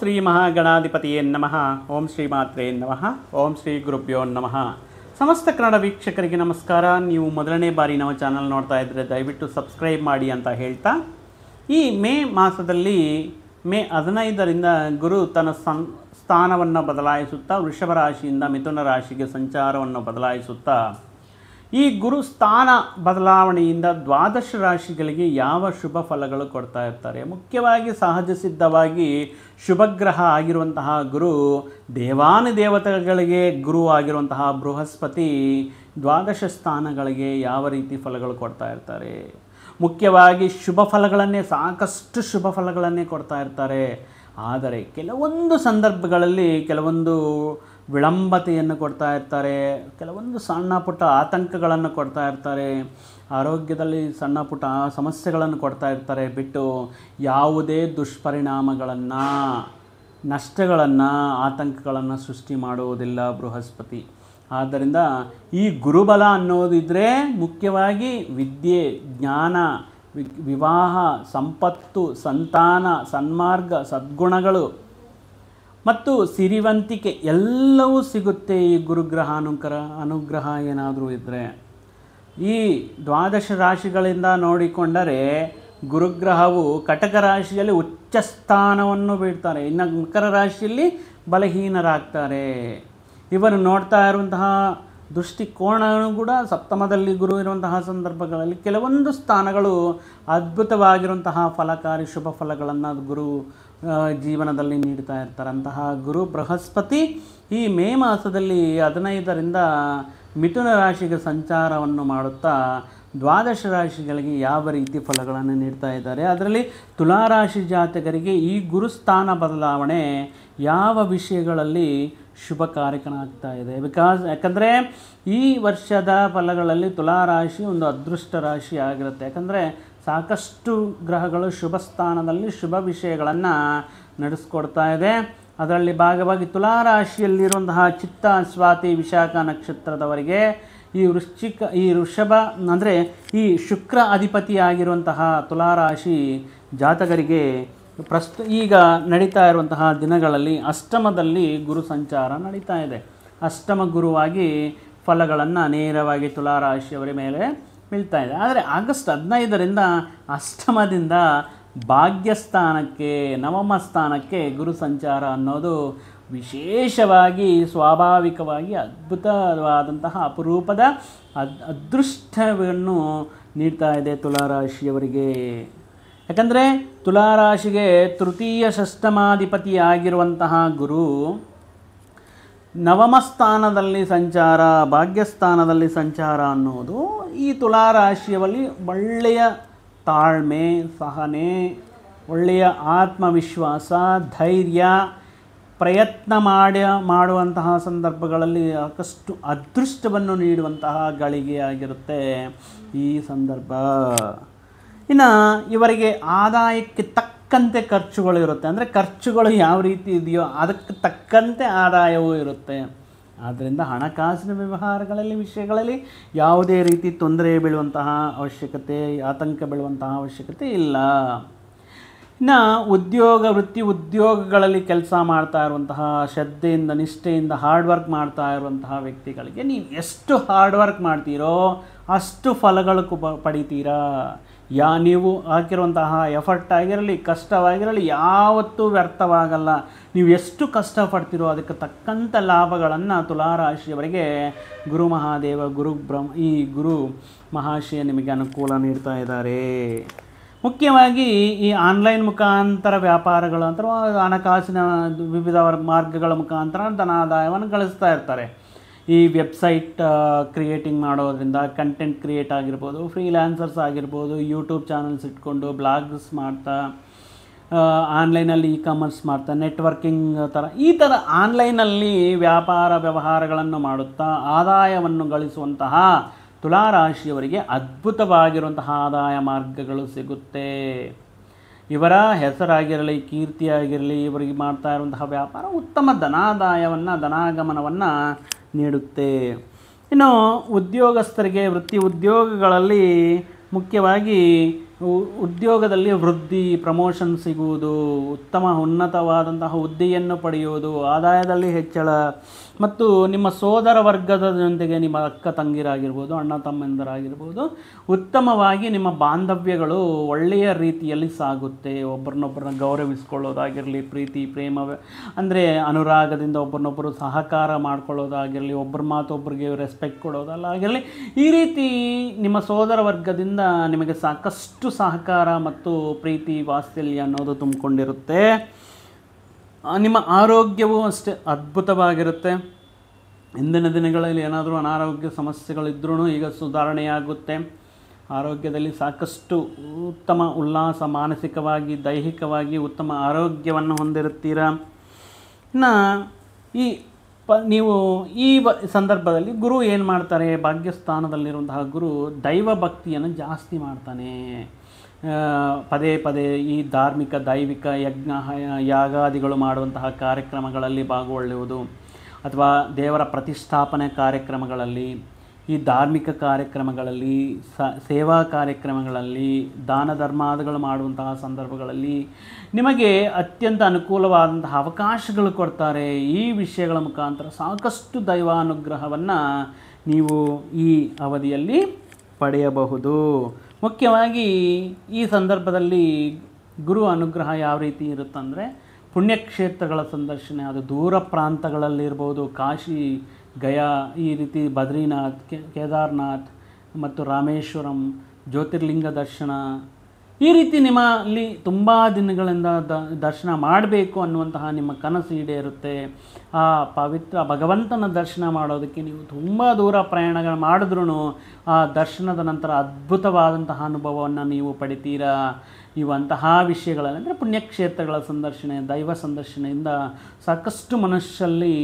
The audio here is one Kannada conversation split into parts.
ಶ್ರೀ ಮಹಾಗಣಾಧಿಪತಿಯೇ ನಮಃ. ಓಂ ಶ್ರೀ ಮಾತ್ರೇ ನಮಃ. ಓಂ ಶ್ರೀ ಗುರುಭ್ಯೋ ನಮಃ. ಸಮಸ್ತ ಕನ್ನಡ ವೀಕ್ಷಕರಿಗೆ ನಮಸ್ಕಾರ. ನೀವು ಮೊದಲನೇ ಬಾರಿ ನಮ್ಮ ಚಾನಲ್ ನೋಡ್ತಾ ಇದ್ದರೆ ದಯವಿಟ್ಟು ಸಬ್ಸ್ಕ್ರೈಬ್ ಮಾಡಿ ಅಂತ ಹೇಳ್ತಾ, ಈ ಮೇ ಮಾಸದಲ್ಲಿ ಮೇ 15ರಿಂದ ಗುರು ತನ್ನ ಸ್ಥಾನವನ್ನು ಬದಲಾಯಿಸುತ್ತಾ ವೃಷಭ ರಾಶಿಯಿಂದ ಮಿಥುನ ರಾಶಿಗೆ ಸಂಚಾರವನ್ನು ಬದಲಾಯಿಸುತ್ತಾ, ಈ ಗುರು ಸ್ಥಾನ ಬದಲಾವಣೆಯಿಂದ ದ್ವಾದಶ ರಾಶಿಗಳಿಗೆ ಯಾವ ಶುಭ ಫಲಗಳು ಕೊಡ್ತಾ ಇರ್ತಾರೆ. ಮುಖ್ಯವಾಗಿ ಸಹಜ ಸಿದ್ಧವಾಗಿ ಶುಭಗ್ರಹ ಆಗಿರುವಂತಹ ಗುರು, ದೇವಾನುದೇವತೆಗಳಿಗೆ ಗುರು ಆಗಿರುವಂತಹ ಬೃಹಸ್ಪತಿ ದ್ವಾದಶ ಸ್ಥಾನಗಳಿಗೆ ಯಾವ ರೀತಿ ಫಲಗಳು ಕೊಡ್ತಾ ಇರ್ತಾರೆ. ಮುಖ್ಯವಾಗಿ ಶುಭ ಫಲಗಳನ್ನೇ, ಸಾಕಷ್ಟು ಶುಭ ಫಲಗಳನ್ನೇ ಕೊಡ್ತಾ ಇರ್ತಾರೆ. ಆದರೆ ಕೆಲವೊಂದು ಸಂದರ್ಭಗಳಲ್ಲಿ ಕೆಲವೊಂದು ವಿಳಂಬತೆಯನ್ನು ಕೊಡ್ತಾ ಇರ್ತಾರೆ, ಕೆಲವೊಂದು ಸಣ್ಣ ಪುಟ್ಟ ಆತಂಕಗಳನ್ನು ಕೊಡ್ತಾ ಇರ್ತಾರೆ, ಆರೋಗ್ಯದಲ್ಲಿ ಸಣ್ಣ ಪುಟ್ಟ ಸಮಸ್ಯೆಗಳನ್ನು ಕೊಡ್ತಾ ಇರ್ತಾರೆ. ಬಿಟ್ಟು ಯಾವುದೇ ದುಷ್ಪರಿಣಾಮಗಳನ್ನು, ನಷ್ಟಗಳನ್ನು, ಆತಂಕಗಳನ್ನು ಸೃಷ್ಟಿ ಮಾಡುವುದಿಲ್ಲ ಬೃಹಸ್ಪತಿ. ಆದ್ದರಿಂದ ಈ ಗುರುಬಲ ಅನ್ನೋದಿದ್ದರೆ ಮುಖ್ಯವಾಗಿ ವಿದ್ಯೆ, ಜ್ಞಾನ, ವಿವಾಹ, ಸಂಪತ್ತು, ಸಂತಾನ, ಸನ್ಮಾರ್ಗ, ಸದ್ಗುಣಗಳು ಮತ್ತು ಸಿರಿವಂತಿಕೆ ಎಲ್ಲವೂ ಸಿಗುತ್ತೆ ಈ ಗುರುಗ್ರಹ ಅನುಗ್ರಹ ಏನಾದರೂ ಇದ್ದರೆ. ಈ ದ್ವಾದಶ ರಾಶಿಗಳಿಂದ ನೋಡಿಕೊಂಡರೆ ಗುರುಗ್ರಹವು ಕಟಕ ರಾಶಿಯಲ್ಲಿ ಉಚ್ಚ ಸ್ಥಾನವನ್ನು ಬೀಳ್ತಾರೆ, ಇನ್ನು ಮಕರ ರಾಶಿಯಲ್ಲಿ ಬಲಹೀನರಾಗ್ತಾರೆ. ಇವರು ನೋಡ್ತಾ ಇರುವಂತಹ ದೃಷ್ಟಿಕೋನವೂ ಕೂಡ ಸಪ್ತಮದಲ್ಲಿ ಗುರು ಇರುವಂತಹ ಸಂದರ್ಭಗಳಲ್ಲಿ ಕೆಲವೊಂದು ಸ್ಥಾನಗಳು ಅದ್ಭುತವಾಗಿರುವಂತಹ ಫಲಕಾರಿ ಶುಭ ಫಲಗಳನ್ನು ಗುರು ಜೀವನದಲ್ಲಿ ನೀಡ್ತಾ ಇರ್ತಾರೆ. ಅಂತಹ ಗುರು ಬೃಹಸ್ಪತಿ ಈ ಮೇ ಮಾಸದಲ್ಲಿ 15ರಿಂದ ಮಿಥುನ ರಾಶಿಗೆ ಸಂಚಾರವನ್ನು ಮಾಡುತ್ತಾ ದ್ವಾದಶ ರಾಶಿಗಳಿಗೆ ಯಾವ ರೀತಿ ಫಲಗಳನ್ನು ನೀಡ್ತಾ ಇದ್ದಾರೆ. ಅದರಲ್ಲಿ ತುಲಾರಾಶಿ ಜಾತಕರಿಗೆ ಈ ಗುರುಸ್ಥಾನ ಬದಲಾವಣೆ ಯಾವ ವಿಷಯಗಳಲ್ಲಿ ಶುಭಕಾರಕನಾಗ್ತಾ ಇದೆ. ಯಾಕಂದರೆ ಈ ವರ್ಷದ ಫಲಗಳಲ್ಲಿ ತುಲಾರಾಶಿ ಒಂದು ಅದೃಷ್ಟ ರಾಶಿ ಆಗಿರುತ್ತೆ. ಯಾಕಂದರೆ ಸಾಕಷ್ಟು ಗ್ರಹಗಳು ಶುಭ ಸ್ಥಾನದಲ್ಲಿ ಶುಭ ವಿಷಯಗಳನ್ನು ನಡೆಸ್ಕೊಡ್ತಾ ಇದೆ. ಅದರಲ್ಲಿ ಭಾಗವಾಗಿ ತುಲಾರಾಶಿಯಲ್ಲಿರುವಂತಹ ಚಿತ್ತ, ಸ್ವಾತಿ, ವಿಶಾಖ ನಕ್ಷತ್ರದವರಿಗೆ ಈ ವೃಷಭ ಅಂದರೆ ಈ ಶುಕ್ರ ಅಧಿಪತಿಯಾಗಿರುವಂತಹ ತುಲಾರಾಶಿ ಜಾತಕರಿಗೆ ಈಗ ನಡೀತಾ ಇರುವಂತಹ ದಿನಗಳಲ್ಲಿ ಅಷ್ಟಮದಲ್ಲಿ ಗುರು ಸಂಚಾರ ನಡೀತಾ ಇದೆ. ಅಷ್ಟಮ ಗುರುವಾಗಿ ಫಲಗಳನ್ನು ನೇರವಾಗಿ ತುಲಾರಾಶಿಯವರ ಮೇಲೆ ಬೀಳ್ತಾ ಇದೆ. ಆದರೆ ಆಗಸ್ಟ್ 15ರಿಂದ ಅಷ್ಟಮದಿಂದ ಭಾಗ್ಯಸ್ಥಾನಕ್ಕೆ, ನವಮ ಸ್ಥಾನಕ್ಕೆ ಗುರು ಸಂಚಾರ ಅನ್ನೋದು ವಿಶೇಷವಾಗಿ ಸ್ವಾಭಾವಿಕವಾಗಿ ಅದ್ಭುತವಾದಂತಹ ಅಪರೂಪದ ಅದೃಷ್ಟವನ್ನು ನೀಡ್ತಾ ಇದೆ ತುಲಾರಾಶಿಯವರಿಗೆ. ಯಾಕಂದರೆ ತುಲಾರಾಶಿಗೆ ತೃತೀಯ ಷಷ್ಠಮಾಧಿಪತಿಯಾಗಿರುವಂತಹ ಗುರು ನವಮ ಸ್ಥಾನದಲ್ಲಿ ಸಂಚಾರ, ಭಾಗ್ಯಸ್ಥಾನದಲ್ಲಿ ಸಂಚಾರ ಅನ್ನೋದು ಈ ತುಲಾರಾಶಿಯಲ್ಲಿ ಒಳ್ಳೆಯ ತಾಳ್ಮೆ, ಸಹನೆ, ಒಳ್ಳೆಯ ಆತ್ಮವಿಶ್ವಾಸ, ಧೈರ್ಯ, ಪ್ರಯತ್ನ ಮಾಡುವಂತಹ ಸಂದರ್ಭಗಳಲ್ಲಿ ಸಾಕಷ್ಟು ಅದೃಷ್ಟವನ್ನು ನೀಡುವಂತಹ ಗಳಿಗೆಯಾಗಿರುತ್ತೆ ಈ ಸಂದರ್ಭ. ಇನ್ನು ಇವರಿಗೆ ಆದಾಯಕ್ಕೆ ತಕ್ಕಂತೆ ಖರ್ಚುಗಳು ಇರುತ್ತೆ. ಅಂದರೆ ಖರ್ಚುಗಳು ಯಾವ ರೀತಿ ಇದೆಯೋ ಅದಕ್ಕೆ ತಕ್ಕಂತೆ ಆದಾಯವೂ ಇರುತ್ತೆ. ಆದ್ದರಿಂದ ಹಣಕಾಸಿನ ವ್ಯವಹಾರಗಳಲ್ಲಿ, ವಿಷಯಗಳಲ್ಲಿ ಯಾವುದೇ ರೀತಿ ತೊಂದರೆ ಬೀಳುವಂತಹ ಅವಶ್ಯಕತೆ, ಆತಂಕ ಬೀಳುವಂತಹ ಅವಶ್ಯಕತೆ ಇಲ್ಲ. ಇನ್ನು ವೃತ್ತಿ ಉದ್ಯೋಗಗಳಲ್ಲಿ ಕೆಲಸ ಮಾಡ್ತಾ ಇರುವಂತಹ ಶ್ರದ್ಧೆಯಿಂದ, ನಿಷ್ಠೆಯಿಂದ ಹಾರ್ಡ್ ವರ್ಕ್ ಮಾಡ್ತಾ ಇರುವಂತಹ ವ್ಯಕ್ತಿಗಳಿಗೆ ನೀವು ಎಷ್ಟು ಹಾರ್ಡ್ ವರ್ಕ್ ಮಾಡ್ತೀರೋ ಅಷ್ಟು ಫಲಗಳು ಪಡಿತೀರಾ. ನೀವು ಹಾಕಿರುವಂತಹ ಎಫರ್ಟ್ ಆಗಿರಲಿ, ಕಷ್ಟವಾಗಿರಲಿ ಯಾವತ್ತೂ ವ್ಯರ್ಥವಾಗಲ್ಲ. ನೀವು ಎಷ್ಟು ಕಷ್ಟಪಡ್ತೀರೋ ಅದಕ್ಕೆ ತಕ್ಕಂಥ ಲಾಭಗಳನ್ನು ತುಲಾರಾಶಿಯವರಿಗೆ ಗುರು ಮಹಾದೇವ, ಈ ಗುರು ಮಹಾಶಯ ನಿಮಗೆ ಅನುಕೂಲ ನೀಡ್ತಾ ಇದ್ದಾರೆ. ಮುಖ್ಯವಾಗಿ ಈ ಆನ್ಲೈನ್ ಮುಖಾಂತರ ವ್ಯಾಪಾರಗಳು ಅಥವಾ ಹಣಕಾಸಿನ ವಿವಿಧ ಮಾರ್ಗಗಳ ಮುಖಾಂತರ ಧನಾದಾಯವನ್ನು ಗಳಿಸ್ತಾ ಇರ್ತಾರೆ. ಈ ವೆಬ್ಸೈಟ್ ಕ್ರಿಯೇಟಿಂಗ್ ಮಾಡೋದ್ರಿಂದ ಕಂಟೆಂಟ್ ಕ್ರಿಯೇಟ್ ಆಗಿರ್ಬೋದು, ಫ್ರೀಲ್ಯಾನ್ಸರ್ಸ್ ಆಗಿರ್ಬೋದು, ಯೂಟ್ಯೂಬ್ ಚಾನಲ್ಸ್ ಇಟ್ಕೊಂಡು ಬ್ಲಾಗ್ಸ್ ಮಾಡ್ತಾ, ಆನ್ಲೈನಲ್ಲಿ ಕಾಮರ್ಸ್ ಮಾಡ್ತಾ, ನೆಟ್ವರ್ಕಿಂಗ್ ಈ ಥರ ಆನ್ಲೈನಲ್ಲಿ ವ್ಯಾಪಾರ ವ್ಯವಹಾರಗಳನ್ನು ಮಾಡುತ್ತಾ ಆದಾಯವನ್ನು ಗಳಿಸುವಂತಹ ತುಲಾರಾಶಿಯವರಿಗೆ ಅದ್ಭುತವಾಗಿರುವಂತಹ ಆದಾಯ ಮಾರ್ಗಗಳು ಸಿಗುತ್ತೆ. ಇವರ ಹೆಸರಾಗಿರಲಿ, ಕೀರ್ತಿಯಾಗಿರಲಿ, ಇವರಿಗೆ ಮಾಡ್ತಾ ಇರುವಂತಹ ವ್ಯಾಪಾರ ಉತ್ತಮ ಧನಾಗಮನವನ್ನು ನೀಡುತ್ತೆ. ಇನ್ನು ಉದ್ಯೋಗಸ್ಥರಿಗೆ ವೃತ್ತಿ ಉದ್ಯೋಗಗಳಲ್ಲಿ ಮುಖ್ಯವಾಗಿ ಉದ್ಯೋಗದಲ್ಲಿ ವೃದ್ಧಿ, ಪ್ರಮೋಷನ್ ಸಿಗುವುದು, ಉತ್ತಮ ಉನ್ನತವಾದಂತಹ ಹುದ್ದೆಯನ್ನು ಪಡೆಯುವುದು, ಆದಾಯದಲ್ಲಿ ಹೆಚ್ಚಳ ಮತ್ತು ನಿಮ್ಮ ಸೋದರ ವರ್ಗದ ಜೊತೆಗೆ ನಿಮ್ಮ ಅಕ್ಕ ತಂಗಿರಾಗಿರ್ಬೋದು, ಅಣ್ಣ ತಮ್ಮಂದಿರಾಗಿರ್ಬೋದು, ಉತ್ತಮವಾಗಿ ನಿಮ್ಮ ಬಾಂಧವ್ಯಗಳು ಒಳ್ಳೆಯ ರೀತಿಯಲ್ಲಿ ಸಾಗುತ್ತೆ. ಒಬ್ಬರನ್ನೊಬ್ಬರನ್ನ ಗೌರವಿಸ್ಕೊಳ್ಳೋದಾಗಿರಲಿ, ಪ್ರೀತಿ ಪ್ರೇಮ ಅಂದರೆ ಅನುರಾಗದಿಂದ ಒಬ್ಬರನ್ನೊಬ್ಬರು ಸಹಕಾರ ಮಾಡ್ಕೊಳ್ಳೋದಾಗಿರಲಿ, ಒಬ್ಬರ ಮಾತೊಬ್ಬರಿಗೆ ರೆಸ್ಪೆಕ್ಟ್ ಕೊಡೋದಲ್ಲಾಗಿರಲಿ, ಈ ರೀತಿ ನಿಮ್ಮ ಸೋದರ ವರ್ಗದಿಂದ ನಿಮಗೆ ಸಾಕಷ್ಟು ಸಹಕಾರ ಮತ್ತು ಪ್ರೀತಿ ವಾತ್ಸಲ್ಯ ಅನ್ನೋದು ತುಂಬಿಕೊಂಡಿರುತ್ತೆ. ನಿಮ್ಮ ಆರೋಗ್ಯವೂ ಅಷ್ಟೇ ಅದ್ಭುತವಾಗಿರುತ್ತೆ. ಇಂದಿನ ದಿನಗಳಲ್ಲಿ ಏನಾದರೂ ಅನಾರೋಗ್ಯ ಸಮಸ್ಯೆಗಳಿದ್ರೂ ಈಗ ಸುಧಾರಣೆಯಾಗುತ್ತೆ. ಆರೋಗ್ಯದಲ್ಲಿ ಸಾಕಷ್ಟು ಉತ್ತಮ ಉಲ್ಲಾಸ, ಮಾನಸಿಕವಾಗಿ ದೈಹಿಕವಾಗಿ ಉತ್ತಮ ಆರೋಗ್ಯವನ್ನು ಹೊಂದಿರುತ್ತೀರ. ಇನ್ನು ನೀವು ಈ ಸಂದರ್ಭದಲ್ಲಿ ಗುರು ಏನು ಮಾಡ್ತಾರೆ, ಭಾಗ್ಯಸ್ಥಾನದಲ್ಲಿರುವಂತಹ ಗುರು ದೈವ ಭಕ್ತಿಯನ್ನು ಜಾಸ್ತಿ ಮಾಡ್ತಾನೆ. ಪದೇ ಪದೇ ಈ ಧಾರ್ಮಿಕ ದೈವಿಕ ಯಜ್ಞ ಯಾಗಾದಿಗಳು ಮಾಡುವಂತಹ ಕಾರ್ಯಕ್ರಮಗಳಲ್ಲಿ ಭಾಗಗೊಳ್ಳುವುದು, ಅಥವಾ ದೇವರ ಪ್ರತಿಷ್ಠಾಪನೆ ಕಾರ್ಯಕ್ರಮಗಳಲ್ಲಿ, ಈ ಧಾರ್ಮಿಕ ಕಾರ್ಯಕ್ರಮಗಳಲ್ಲಿ, ಸೇವಾ ಕಾರ್ಯಕ್ರಮಗಳಲ್ಲಿ, ದಾನ ಧರ್ಮಾದಿಗಳು ಮಾಡುವಂತಹ ಸಂದರ್ಭಗಳಲ್ಲಿ ನಿಮಗೆ ಅತ್ಯಂತ ಅನುಕೂಲವಾದಂತಹ ಅವಕಾಶಗಳು ಕೊಡ್ತಾರೆ. ಈ ವಿಷಯಗಳ ಮುಖಾಂತರ ಸಾಕಷ್ಟು ದೈವಾನುಗ್ರಹವನ್ನು ನೀವು ಈ ಅವಧಿಯಲ್ಲಿ ಪಡೆಯಬಹುದು. ಮುಖ್ಯವಾಗಿ ಈ ಸಂದರ್ಭದಲ್ಲಿ ಗುರು ಅನುಗ್ರಹ ಯಾವ ರೀತಿ ಇರುತ್ತಂದರೆ, ಪುಣ್ಯಕ್ಷೇತ್ರಗಳ ಸಂದರ್ಶನ, ಅದು ದೂರ ಪ್ರಾಂತಗಳಲ್ಲಿರ್ಬೋದು, ಕಾಶಿ, ಗಯಾ, ಈ ರೀತಿ ಬದ್ರಿನಾಥ್, ಕೇದಾರ್ನಾಥ್ ಮತ್ತು ರಾಮೇಶ್ವರಂ, ಜ್ಯೋತಿರ್ಲಿಂಗ ದರ್ಶನ, ಈ ರೀತಿ ನಿಮ್ಮಲ್ಲಿ ತುಂಬ ದಿನಗಳಿಂದ ದರ್ಶನ ಮಾಡಬೇಕು ಅನ್ನುವಂತಹ ನಿಮ್ಮ ಕನಸು ಈಡೇರುತ್ತೆ. ಆ ಪವಿತ್ರ ಭಗವಂತನ ದರ್ಶನ ಮಾಡೋದಕ್ಕೆ ನೀವು ತುಂಬ ದೂರ ಪ್ರಯಾಣಗಳು ಮಾಡಿದ್ರೂ ಆ ದರ್ಶನದ ನಂತರ ಅದ್ಭುತವಾದಂತಹ ಅನುಭವವನ್ನು ನೀವು ಪಡಿತೀರಾ. ಇವಂತಹ ವಿಷಯಗಳಲ್ಲಿ ಅಂದರೆ ಪುಣ್ಯಕ್ಷೇತ್ರಗಳ ಸಂದರ್ಶನ, ದೈವ ಸಂದರ್ಶನದಿಂದ ಸಾಕಷ್ಟು ಮನುಷ್ಯಲ್ಲಿ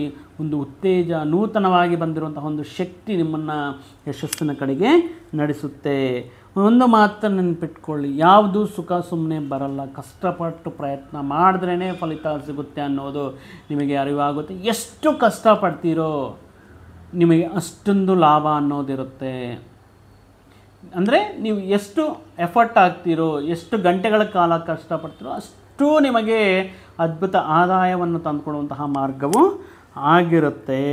ಒಂದು ಉತ್ತೇಜ, ನೂತನವಾಗಿ ಬಂದಿರುವಂತಹ ಒಂದು ಶಕ್ತಿ ನಿಮ್ಮನ್ನು ಯಶಸ್ಸಿನ ಕಡೆಗೆ ನಡೆಸುತ್ತೆ. ಒಂದು ಮಾತನ್ನು ನೆನಪಿಟ್ಕೊಳ್ಳಿ, ಯಾವುದು ಸುಖ ಸುಮ್ಮನೆ ಬರಲ್ಲ, ಕಷ್ಟಪಟ್ಟು ಪ್ರಯತ್ನ ಮಾಡಿದ್ರೇ ಫಲಿತ ಸಿಗುತ್ತೆ ಅನ್ನೋದು ನಿಮಗೆ ಅರಿವಾಗುತ್ತೆ. ಎಷ್ಟು ಕಷ್ಟಪಡ್ತೀರೋ ನಿಮಗೆ ಅಷ್ಟೊಂದು ಲಾಭ ಅನ್ನೋದಿರುತ್ತೆ. ಅಂದರೆ ನೀವು ಎಷ್ಟು ಎಫರ್ಟ್ ಆಗ್ತೀರೋ, ಎಷ್ಟು ಗಂಟೆಗಳ ಕಾಲ ಕಷ್ಟಪಡ್ತೀರೋ ಅಷ್ಟು ನಿಮಗೆ ಅದ್ಭುತ ಆದಾಯವನ್ನು ತಂದುಕೊಡುವಂತಹ ಮಾರ್ಗವು ಆಗಿರುತ್ತೆ.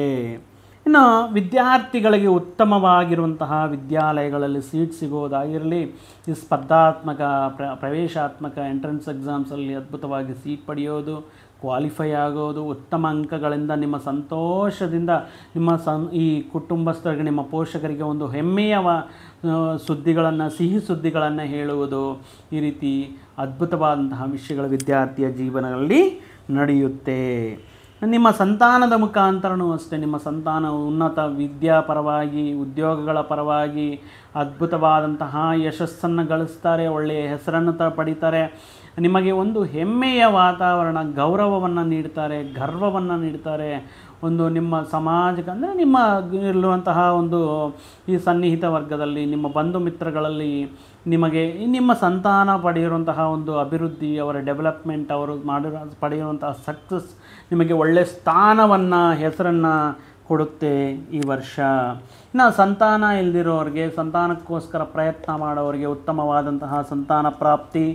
ಇನ್ನು ವಿದ್ಯಾರ್ಥಿಗಳಿಗೆ ಉತ್ತಮವಾಗಿರುವಂತಹ ವಿದ್ಯಾಲಯಗಳಲ್ಲಿ ಸೀಟ್ ಸಿಗೋದಾಗಿರಲಿ, ಈ ಸ್ಪರ್ಧಾತ್ಮಕ ಪ್ರವೇಶಾತ್ಮಕ ಎಂಟ್ರೆನ್ಸ್ ಎಕ್ಸಾಮ್ಸಲ್ಲಿ ಅದ್ಭುತವಾಗಿ ಸೀಟ್ ಪಡೆಯೋದು, ಕ್ವಾಲಿಫೈ ಆಗೋದು, ಉತ್ತಮ ಅಂಕಗಳಿಂದ ನಿಮ್ಮ ಸಂತೋಷದಿಂದ ನಿಮ್ಮ ಈ ಕುಟುಂಬಸ್ಥರಿಗೆ, ನಿಮ್ಮ ಪೋಷಕರಿಗೆ ಒಂದು ಹೆಮ್ಮೆಯ ಸುದ್ದಿಗಳನ್ನು, ಸಿಹಿ ಸುದ್ದಿಗಳನ್ನು ಹೇಳುವುದು, ಈ ರೀತಿ ಅದ್ಭುತವಾದಂತಹ ವಿಷಯಗಳು ವಿದ್ಯಾರ್ಥಿಯ ಜೀವನದಲ್ಲಿ ನಡೆಯುತ್ತೆ. ನಿಮ್ಮ ಸಂತಾನದ ಮುಖಾಂತರನೂ ಅಷ್ಟೇ, ನಿಮ್ಮ ಸಂತಾನ ಉನ್ನತ ವಿದ್ಯಾ ಪರವಾಗಿ, ಉದ್ಯೋಗಗಳ ಪರವಾಗಿ ಅದ್ಭುತವಾದಂತಹ ಯಶಸ್ಸನ್ನು ಗಳಿಸ್ತಾರೆ, ಒಳ್ಳೆಯ ಹೆಸರನ್ನು ಪಡಿತಾರೆ. ನಿಮಗೆ ಒಂದು ಹೆಮ್ಮೆಯ ವಾತಾವರಣ, ಗೌರವವನ್ನು ನೀಡ್ತಾರೆ, ಗರ್ವವನ್ನು ನೀಡ್ತಾರೆ. ಒಂದು ನಿಮ್ಮ ಸಮಾಜಕ್ಕೆ ಅಂದರೆ ನಿಮ್ಮ ಇರುವಂತಹ ಒಂದು ಈ ಸನ್ನಿಹಿತ ವರ್ಗದಲ್ಲಿ, ನಿಮ್ಮ ಬಂಧು ಮಿತ್ರಗಳಲ್ಲಿ ನಿಮಗೆ ನಿಮ್ಮ ಸಂತಾನ ಪಡೆಯಿರುವಂತಹ ಒಂದು ಅಭಿವೃದ್ಧಿ, ಅವರ ಡೆವಲಪ್ಮೆಂಟ್, ಅವರು ಪಡೆಯುವಂತಹ ಸಕ್ಸಸ್ ನಿಮಗೆ ಒಳ್ಳೆಯ ಸ್ಥಾನವನ್ನು, ಹೆಸರನ್ನು ಕೊಡುತ್ತೆ ಈ ವರ್ಷ. ಇನ್ನು ಸಂತಾನ ಇಲ್ದಿರೋರಿಗೆ, ಸಂತಾನಕ್ಕೋಸ್ಕರ ಪ್ರಯತ್ನ ಮಾಡೋರಿಗೆ ಉತ್ತಮವಾದಂತಹ ಸಂತಾನ ಪ್ರಾಪ್ತಿ,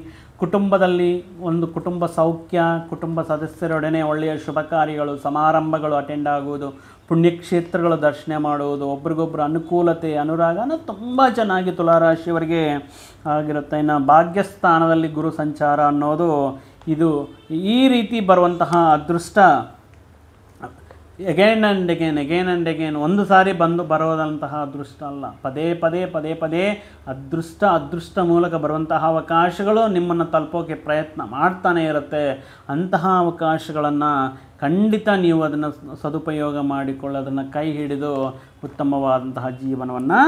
ಕುಟುಂಬದಲ್ಲಿ ಒಂದು ಕುಟುಂಬ ಸೌಖ್ಯ, ಕುಟುಂಬ ಸದಸ್ಯರೊಡನೆ ಒಳ್ಳೆಯ ಶುಭ ಕಾರ್ಯಗಳು, ಸಮಾರಂಭಗಳು ಅಟೆಂಡ್ ಆಗುವುದು, ಪುಣ್ಯಕ್ಷೇತ್ರಗಳು ದರ್ಶನ ಮಾಡುವುದು, ಒಬ್ರಿಗೊಬ್ಬರು ಅನುಕೂಲತೆ, ಅನುರಾಗ ಅನ್ನೋದು ತುಂಬ ಚೆನ್ನಾಗಿ ತುಲಾರಾಶಿಯವರಿಗೆ ಆಗಿರುತ್ತೆ. ಇನ್ನು ಭಾಗ್ಯಸ್ಥಾನದಲ್ಲಿ ಗುರು ಸಂಚಾರ ಅನ್ನೋದು ಇದು ಈ ರೀತಿ ಬರುವಂತಹ ಅದೃಷ್ಟ ಎಗೇನ್ ಆ್ಯಂಡ್ ಎಗೇನ್ ಒಂದು ಸಾರಿ ಬರೋದಂತಹ ಅದೃಷ್ಟ ಅಲ್ಲ, ಪದೇ ಪದೇ ಅದೃಷ್ಟ ಮೂಲಕ ಬರುವಂತಹ ಅವಕಾಶಗಳು ನಿಮ್ಮನ್ನು ತಲುಪೋಕ್ಕೆ ಪ್ರಯತ್ನ ಮಾಡ್ತಾನೆ ಇರುತ್ತೆ. ಅಂತಹ ಅವಕಾಶಗಳನ್ನು ಖಂಡಿತ ನೀವು ಅದನ್ನು ಸದುಪಯೋಗ ಮಾಡಿಕೊಳ್ಳಿ, ಅದನ್ನು ಕೈ ಹಿಡಿದು ಉತ್ತಮವಾದಂತಹ ಜೀವನವನ್ನು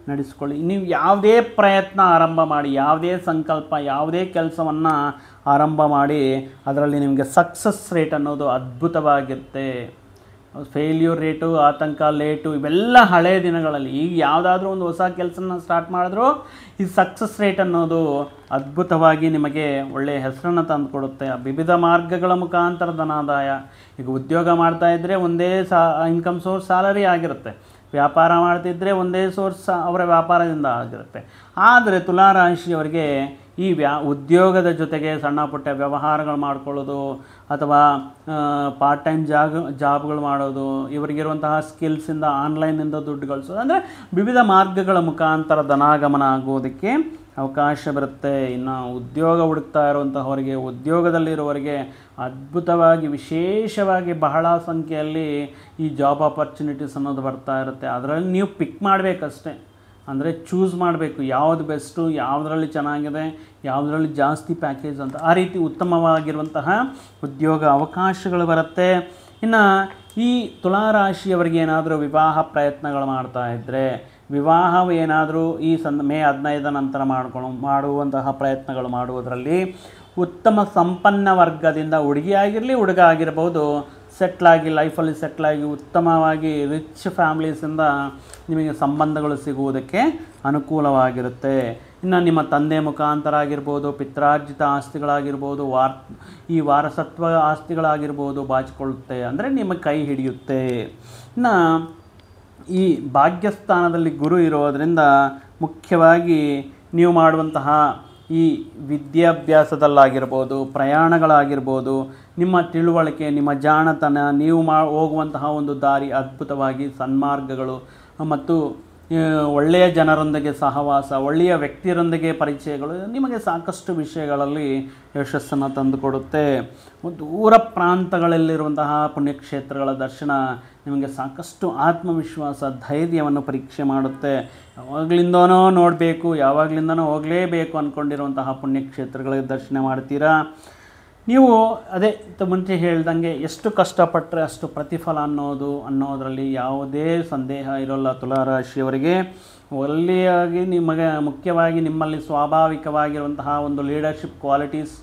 ನಡೆಸ್ಕೊಳ್ಳಿ. ನೀವು ಯಾವುದೇ ಪ್ರಯತ್ನ ಆರಂಭ ಮಾಡಿ, ಯಾವುದೇ ಸಂಕಲ್ಪ, ಯಾವುದೇ ಕೆಲಸವನ್ನು ಆರಂಭ ಮಾಡಿ, ಅದರಲ್ಲಿ ನಿಮಗೆ ಸಕ್ಸಸ್ ರೇಟ್ ಅನ್ನೋದು ಅದ್ಭುತವಾಗಿರುತ್ತೆ. ಫೇಲ್ಯೂರ್ ರೇಟು, ಆತಂಕ, ಲೇಟು ಇವೆಲ್ಲ ಹಳೆಯ ದಿನಗಳಲ್ಲಿ. ಈಗ ಯಾವುದಾದ್ರೂ ಒಂದು ಹೊಸ ಕೆಲಸನ ಸ್ಟಾರ್ಟ್ ಮಾಡಿದ್ರೂ ಈ ಸಕ್ಸಸ್ ರೇಟ್ ಅನ್ನೋದು ಅದ್ಭುತವಾಗಿ ನಿಮಗೆ ಒಳ್ಳೆಯ ಹೆಸರನ್ನು ತಂದು ಕೊಡುತ್ತೆ. ವಿವಿಧ ಮಾರ್ಗಗಳ ಮುಖಾಂತರ ಧನಾದಾಯ, ಈಗ ಉದ್ಯೋಗ ಮಾಡ್ತಾಯಿದ್ರೆ ಒಂದೇ ಇನ್ಕಮ್ ಸೋರ್ಸ್ ಸ್ಯಾಲರಿ ಆಗಿರುತ್ತೆ, ವ್ಯಾಪಾರ ಮಾಡ್ತಿದ್ದರೆ ಒಂದೇ ಸೋರ್ಸ್ ಅವರ ವ್ಯಾಪಾರದಿಂದ ಆಗಿರುತ್ತೆ. ಆದರೆ ತುಲಾರಾಶಿಯವರಿಗೆ ಈ ಉದ್ಯೋಗದ ಜೊತೆಗೆ ಸಣ್ಣ ಪುಟ್ಟ ವ್ಯವಹಾರಗಳು ಮಾಡ್ಕೊಳ್ಳೋದು ಅಥವಾ ಪಾರ್ಟ್ ಟೈಮ್ ಜಾಬ್ಗಳು ಮಾಡೋದು, ಇವರಿಗಿರುವಂತಹ ಸ್ಕಿಲ್ಸಿಂದ ಆನ್ಲೈನಿಂದ ದುಡ್ಡು ಗಳಿಸೋದು, ಅಂದರೆ ವಿವಿಧ ಮಾರ್ಗಗಳ ಮುಖಾಂತರ ಧನಾಗಮನ ಆಗೋದಕ್ಕೆ ಅವಕಾಶ ಬರುತ್ತೆ. ಇನ್ನು ಉದ್ಯೋಗ ಹುಡುಕ್ತಾ ಇರುವಂತಹವರಿಗೆ, ಉದ್ಯೋಗದಲ್ಲಿರುವವರಿಗೆ ಅದ್ಭುತವಾಗಿ ವಿಶೇಷವಾಗಿ ಬಹಳ ಸಂಖ್ಯೆಯಲ್ಲಿ ಈ ಜಾಬ್ ಆಪರ್ಚುನಿಟೀಸ್ ಅನ್ನೋದು ಬರ್ತಾ ಇರುತ್ತೆ. ಅದರಲ್ಲಿ ನೀವು ಪಿಕ್ ಮಾಡಬೇಕಷ್ಟೆ, ಅಂದರೆ ಚೂಸ್ ಮಾಡಬೇಕು ಯಾವುದು ಬೆಸ್ಟು, ಯಾವುದರಲ್ಲಿ ಚೆನ್ನಾಗಿದೆ, ಯಾವುದರಲ್ಲಿ ಜಾಸ್ತಿ ಪ್ಯಾಕೇಜ್ ಅಂತ. ಆ ರೀತಿ ಉತ್ತಮವಾಗಿರುವಂತಹ ಉದ್ಯೋಗ ಅವಕಾಶಗಳು ಬರುತ್ತೆ. ಇನ್ನು ಈ ತುಲಾರಾಶಿಯವರಿಗೆ ಏನಾದರೂ ವಿವಾಹ ಪ್ರಯತ್ನಗಳು ಮಾಡ್ತಾ ಇದ್ದರೆ, ವಿವಾಹವೇನಾದರೂ ಈ ಮೇ 15 ನಂತರ ಮಾಡುವಂತಹ ಪ್ರಯತ್ನಗಳು ಮಾಡುವುದರಲ್ಲಿ ಉತ್ತಮ ಸಂಪನ್ನ ವರ್ಗದಿಂದ, ಹುಡುಗಿ ಆಗಿರಲಿ ಹುಡುಗ ಆಗಿರ್ಬೋದು, ಸೆಟ್ಲಾಗಿ ಲೈಫಲ್ಲಿ ಸೆಟ್ಲಾಗಿ ಉತ್ತಮವಾಗಿ ರಿಚ್ ಫ್ಯಾಮ್ಲೀಸಿಂದ ನಿಮಗೆ ಸಂಬಂಧಗಳು ಸಿಗುವುದಕ್ಕೆ ಅನುಕೂಲವಾಗಿರುತ್ತೆ. ಇನ್ನು ನಿಮ್ಮ ತಂದೆ ಮುಖಾಂತರ ಆಗಿರ್ಬೋದು, ಪಿತ್ರಾರ್ಜಿತ ಆಸ್ತಿಗಳಾಗಿರ್ಬೋದು, ಈ ವಾರಸತ್ವ ಆಸ್ತಿಗಳಾಗಿರ್ಬೋದು ಬಾಚಿಕೊಳ್ಳುತ್ತೆ, ಅಂದರೆ ನಿಮ್ಮ ಕೈ ಹಿಡಿಯುತ್ತೆ. ಇನ್ನು ಈ ಭಾಗ್ಯಸ್ಥಾನದಲ್ಲಿ ಗುರು ಇರೋದರಿಂದ ಮುಖ್ಯವಾಗಿ ನೀವು ಮಾಡುವಂತಹ ಈ ವಿದ್ಯಾಭ್ಯಾಸದಲ್ಲಾಗಿರ್ಬೋದು, ಪ್ರಯಾಣಗಳಾಗಿರ್ಬೋದು, ನಿಮ್ಮ ತಿಳುವಳಿಕೆ, ನಿಮ್ಮ ಜಾಣತನ, ನೀವು ಹೋಗುವಂತಹ ಒಂದು ದಾರಿ ಅದ್ಭುತವಾಗಿ ಸನ್ಮಾರ್ಗಗಳು ಮತ್ತು ಒಳ್ಳೆಯ ಜನರೊಂದಿಗೆ ಸಹವಾಸ, ಒಳ್ಳೆಯ ವ್ಯಕ್ತಿಯರೊಂದಿಗೆ ಪರಿಚಯಗಳು ನಿಮಗೆ ಸಾಕಷ್ಟು ವಿಷಯಗಳಲ್ಲಿ ಯಶಸ್ಸನ್ನು ತಂದುಕೊಡುತ್ತೆ. ದೂರ ಪ್ರಾಂತಗಳಲ್ಲಿರುವಂತಹ ಪುಣ್ಯಕ್ಷೇತ್ರಗಳ ದರ್ಶನ ನಿಮಗೆ ಸಾಕಷ್ಟು ಆತ್ಮವಿಶ್ವಾಸ, ಧೈರ್ಯವನ್ನು ಪರೀಕ್ಷೆ ಮಾಡುತ್ತೆ. ಯಾವಾಗಲಿಂದನೋ ನೋಡಬೇಕು, ಯಾವಾಗಲಿಂದನೋ ಹೋಗಲೇಬೇಕು ಅಂದ್ಕೊಂಡಿರುವಂತಹ ಪುಣ್ಯಕ್ಷೇತ್ರಗಳಿಗೆ ದರ್ಶನ ಮಾಡ್ತೀರಾ. ನೀವು ಅದೇ ಮುಂಚೆ ಹೇಳ್ದಂಗೆ ಎಷ್ಟು ಕಷ್ಟಪಟ್ಟರೆ ಅಷ್ಟು ಪ್ರತಿಫಲ ಅನ್ನೋದರಲ್ಲಿ ಯಾವುದೇ ಸಂದೇಹ ಇರೋಲ್ಲ. ತುಲಾರಾಶಿಯವರಿಗೆ ಒಳ್ಳೆಯಾಗಿ ನಿಮಗೆ ಮುಖ್ಯವಾಗಿ ನಿಮ್ಮಲ್ಲಿ ಸ್ವಾಭಾವಿಕವಾಗಿರುವಂತಹ ಒಂದು ಲೀಡರ್ಶಿಪ್ ಕ್ವಾಲಿಟೀಸ್,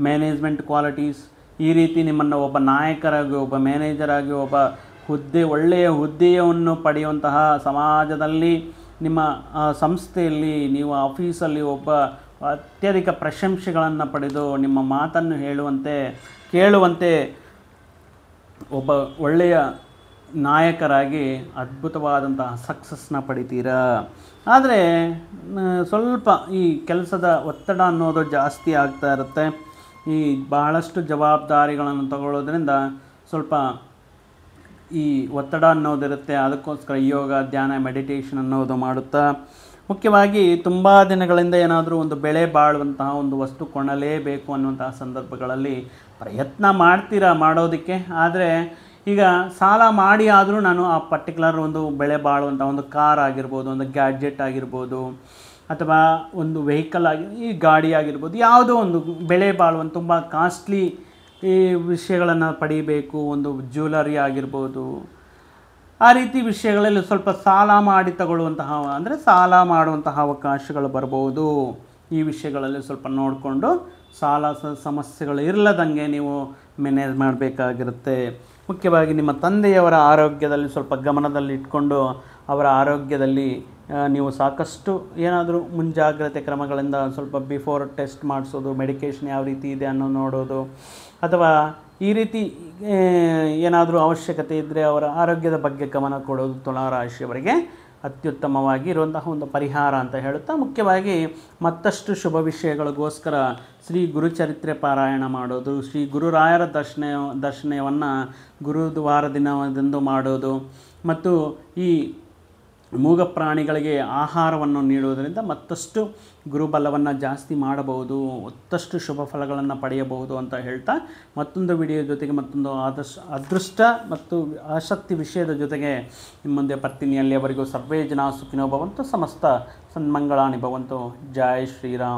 ಮ್ಯಾನೇಜ್ಮೆಂಟ್ ಕ್ವಾಲಿಟೀಸ್, ಈ ರೀತಿ ನಿಮ್ಮನ್ನು ಒಬ್ಬ ನಾಯಕರಾಗಿ, ಒಬ್ಬ ಮ್ಯಾನೇಜರಾಗಿ, ಒಬ್ಬ ಒಳ್ಳೆಯ ಹುದ್ದೆಯನ್ನು ಪಡೆಯುವಂತಹ ಸಮಾಜದಲ್ಲಿ, ನಿಮ್ಮ ಸಂಸ್ಥೆಯಲ್ಲಿ, ನೀವು ಆಫೀಸಲ್ಲಿ ಒಬ್ಬ ಅತ್ಯಧಿಕ ಪ್ರಶಂಸೆಗಳನ್ನು ಪಡೆದು ನಿಮ್ಮ ಮಾತನ್ನು ಕೇಳುವಂತೆ ಒಬ್ಬ ಒಳ್ಳೆಯ ನಾಯಕರಾಗಿ ಅದ್ಭುತವಾದಂತಹ ಸಕ್ಸಸ್ನ ಪಡಿತೀರಾ. ಆದರೆ ಸ್ವಲ್ಪ ಈ ಕೆಲಸದ ಒತ್ತಡ ಅನ್ನೋದು ಜಾಸ್ತಿ ಆಗ್ತಾ ಇರುತ್ತೆ. ಈ ಬಹಳಷ್ಟು ಜವಾಬ್ದಾರಿಗಳನ್ನು ತಗೊಳ್ಳೋದ್ರಿಂದ ಸ್ವಲ್ಪ ಈ ಒತ್ತಡ ಅನ್ನೋದಿರುತ್ತೆ. ಅದಕ್ಕೋಸ್ಕರ ಯೋಗ, ಧ್ಯಾನ, ಮೆಡಿಟೇಷನ್ ಅನ್ನೋದು ಮಾಡುತ್ತಾ, ಮುಖ್ಯವಾಗಿ ತುಂಬ ದಿನಗಳಿಂದ ಏನಾದರೂ ಒಂದು ಬೆಳೆ ಬಾಳುವಂತಹ ಒಂದು ವಸ್ತು ಕೊಳ್ಳಲೇಬೇಕು ಅನ್ನುವಂತಹ ಸಂದರ್ಭಗಳಲ್ಲಿ ಪ್ರಯತ್ನ ಮಾಡೋದಕ್ಕೆ. ಆದರೆ ಈಗ ಸಾಲ ಮಾಡಿ ಆದರೂ ನಾನು ಆ ಪರ್ಟಿಕ್ಯುಲರ್ ಒಂದು ಬೆಳೆ ಬಾಳುವಂಥ ಒಂದು ಕಾರ್ ಆಗಿರ್ಬೋದು, ಒಂದು ಗ್ಯಾಡ್ಜೆಟ್ ಆಗಿರ್ಬೋದು, ಅಥವಾ ಒಂದು ವೆಹಿಕಲ್ ಈ ಗಾಡಿ ಆಗಿರ್ಬೋದು, ಯಾವುದೋ ಒಂದು ಬೆಳೆ ಬಾಳುವಂಥ ತುಂಬ ಕಾಸ್ಟ್ಲಿ ಈ ವಿಷಯಗಳನ್ನು ಪಡಿಬೇಕು, ಒಂದು ಜ್ಯುವೆಲರಿ ಆಗಿರ್ಬೋದು, ಆ ರೀತಿ ವಿಷಯಗಳಲ್ಲಿ ಸ್ವಲ್ಪ ಸಾಲ ಮಾಡಿ ತಗೊಳ್ಳುವಂತಹ, ಅಂದರೆ ಸಾಲ ಮಾಡುವಂತಹ ಅವಕಾಶಗಳು ಬರ್ಬೋದು. ಈ ವಿಷಯಗಳಲ್ಲಿ ಸ್ವಲ್ಪ ನೋಡಿಕೊಂಡು ಸಾಲ ಸಮಸ್ಯೆಗಳು ಇರಲದಂಗೆ ನೀವು ಮ್ಯಾನೇಜ್ ಮಾಡಬೇಕಾಗಿರುತ್ತೆ. ಮುಖ್ಯವಾಗಿ ನಿಮ್ಮ ತಂದೆಯವರ ಆರೋಗ್ಯದಲ್ಲಿ ಸ್ವಲ್ಪ ಗಮನದಲ್ಲಿಟ್ಕೊಂಡು ಅವರ ಆರೋಗ್ಯದಲ್ಲಿ ನೀವು ಸಾಕಷ್ಟು ಏನಾದರೂ ಮುಂಜಾಗ್ರತೆ ಕ್ರಮಗಳಿಂದ ಸ್ವಲ್ಪ ಬಿಫೋರ್ ಟೆಸ್ಟ್ ಮಾಡಿಸೋದು, ಮೆಡಿಕೇಷನ್ ಯಾವ ರೀತಿ ಇದೆ ಅನ್ನೋ ನೋಡೋದು, ಅಥವಾ ಈ ರೀತಿ ಏನಾದರೂ ಅವಶ್ಯಕತೆ ಇದ್ದರೆ ಅವರ ಆರೋಗ್ಯದ ಬಗ್ಗೆ ಗಮನ ಕೊಡೋದು ತುಲಾರಾಶಿಯವರಿಗೆ ಅತ್ಯುತ್ತಮವಾಗಿ ಇರುವಂತಹ ಒಂದು ಪರಿಹಾರ ಅಂತ ಹೇಳುತ್ತಾ, ಮುಖ್ಯವಾಗಿ ಮತ್ತಷ್ಟು ಶುಭ ವಿಷಯಗಳಿಗೋಸ್ಕರ ಶ್ರೀ ಗುರುಚರಿತ್ರೆ ಪಾರಾಯಣ ಮಾಡೋದು, ಶ್ರೀ ಗುರುರಾಯರ ದರ್ಶನವನ್ನು ಗುರುವಾರ ದಿನದಂದು ಮಾಡೋದು, ಮತ್ತು ಈ ಮೂಗ ಪ್ರಾಣಿಗಳಿಗೆ ಆಹಾರವನ್ನು ನೀಡುವುದರಿಂದ ಮತ್ತಷ್ಟು ಗುರುಬಲವನ್ನು ಜಾಸ್ತಿ ಮಾಡಬಹುದು, ಮತ್ತಷ್ಟು ಶುಭ ಫಲಗಳನ್ನು ಪಡೆಯಬಹುದು ಅಂತ ಹೇಳ್ತಾ, ಮತ್ತೊಂದು ವಿಡಿಯೋ ಜೊತೆಗೆ ಮತ್ತೊಂದು ಅದೃಷ್ಟ ಮತ್ತು ಆಸಕ್ತಿ ವಿಷಯದ ಜೊತೆಗೆ ನಿಮ್ಮ ಮುಂದೆ ಬರ್ತೀನಿ. ಅಲ್ಲಿಯವರೆಗೂ ಸರ್ವೇ ಜನ ಸುಖಿನೋ ಭವಂತು, ಸಮಸ್ತ ಸನ್ಮಂಗಳಾನಿ ಭವಂತು. ಜೈ ಶ್ರೀರಾಮ್.